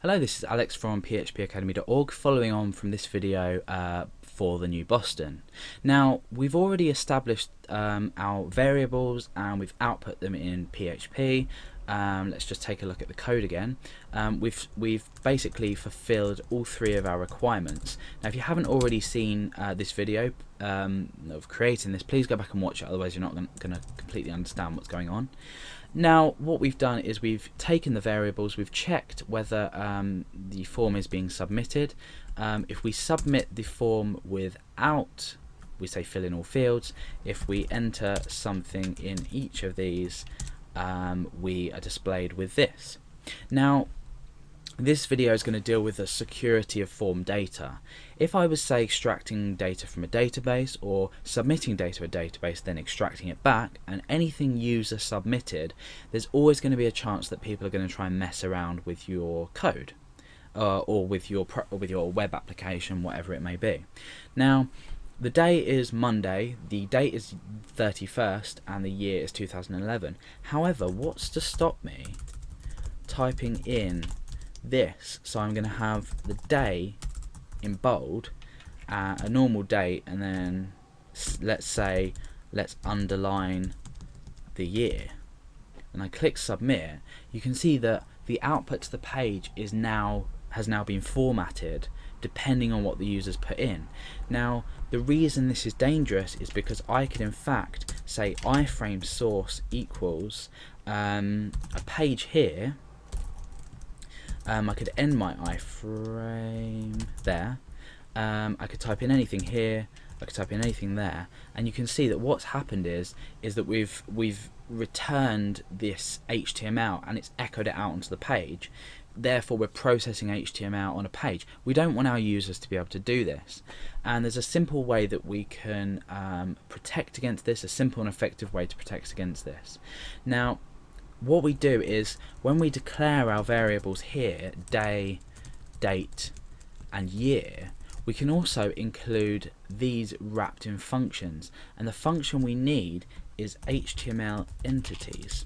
Hello, this is Alex from phpacademy.org, following on from this video for the new Boston. Now, we've already established our variables and we've output them in PHP. Let's just take a look at the code again. We've basically fulfilled all three of our requirements. Now, if you haven't already seen this video of creating this, please go back and watch it, otherwise you're not going to completely understand what's going on. Now, what we've done is we've taken the variables, we've checked whether the form is being submitted. If we submit the form without, we say fill in all fields. If we enter something in each of these, we are displayed with this. Now, this video is going to deal with the security of form data. If I was, say, extracting data from a database or submitting data to a database, then extracting it back, and anything user submitted, there's always going to be a chance that people are going to try and mess around with your code or with your web application, whatever it may be. Now, the day is Monday, the date is 31st, and the year is 2011. However, what's to stop me typing in this? So I'm going to have the day in bold, a normal date, and then let's underline the year, and I click submit. You can see that the output to the page has now been formatted depending on what the users put in. Now, the reason this is dangerous is because I could in fact say iframe source equals a page here. I could end my iframe there. I could type in anything here. I could type in anything there, and you can see that what's happened is that we've returned this HTML and it's echoed it out onto the page. Therefore, we're processing HTML on a page. We don't want our users to be able to do this, and there's a simple way that we can protect against this. A simple and effective way to protect against this. Now, what we do is when we declare our variables here, day, date, and year, we can also include these wrapped in functions, and the function we need is htmlentities.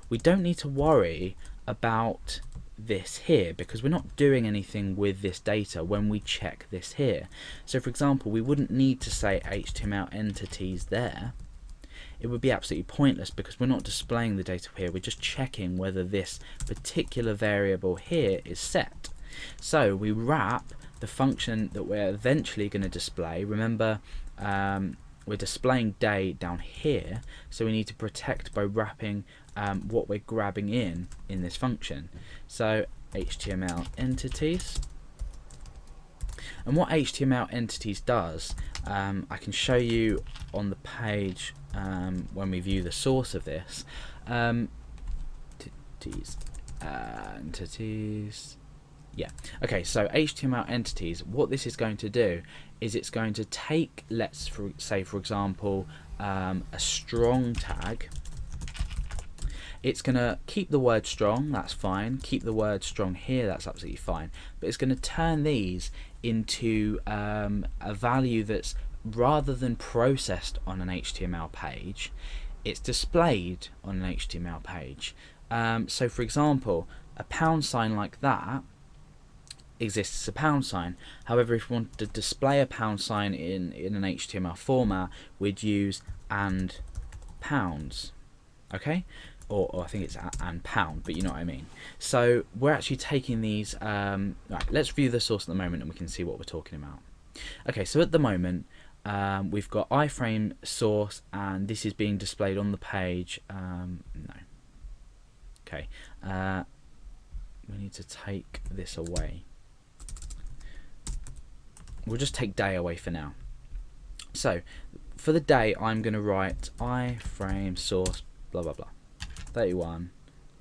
We don't need to worry about this here because we're not doing anything with this data when we check this here. So for example, we wouldn't need to say htmlentities there. It would be absolutely pointless because we're not displaying the data here, we're just checking whether this particular variable here is set. So we wrap the function that we're eventually going to display. Remember, we're displaying day down here, so we need to protect by wrapping what we're grabbing in this function. So HTML entities. And what HTML entities does, I can show you on the page when we view the source of this. Entities. Yeah. Okay. So HTML entities. What this is going to do is it's going to take, let's say for example, a strong tag. It's going to keep the word strong, that's fine. Keep the word strong here, that's absolutely fine. But it's going to turn these into a value that's, rather than processed on an HTML page, it's displayed on an HTML page. So for example, a pound sign like that exists as a pound sign. However, if we want to display a pound sign in an HTML format, we'd use and pounds. Okay? Or I think it's and pound, but you know what I mean. So we're actually taking these. Right, let's view the source at the moment and we can see what we're talking about. Okay, so at the moment we've got iframe source and this is being displayed on the page. No. Okay, we need to take this away. We'll just take day away for now. So for the day, I'm going to write iframe source blah blah blah 31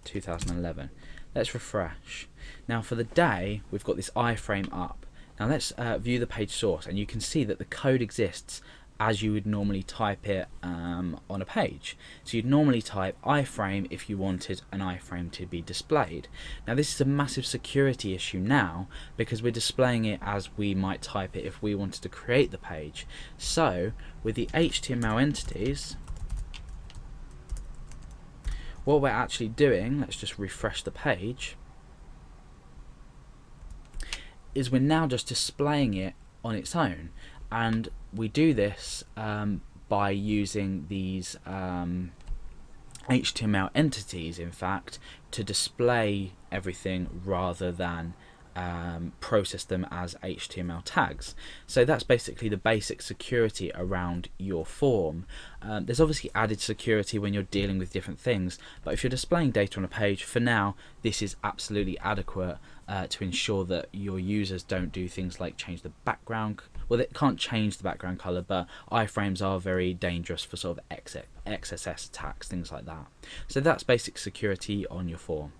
2011. Let's refresh. Now for the day, we've got this iframe up. Now let's view the page source, and you can see that the code exists as you would normally type it on a page. So you'd normally type iframe if you wanted an iframe to be displayed. Now this is a massive security issue now because we're displaying it as we might type it if we wanted to create the page. So with the HTML entities, what we're actually doing, let's just refresh the page. is we're now just displaying it on its own, and we do this by using these HTML entities, in fact, to display everything rather than process them as HTML tags. So that's basically the basic security around your form. There's obviously added security when you're dealing with different things, but if you're displaying data on a page, for now this is absolutely adequate to ensure that your users don't do things like change the background. Well, they can't change the background color, but iframes are very dangerous for sort of XSS attacks, things like that. So that's basic security on your form.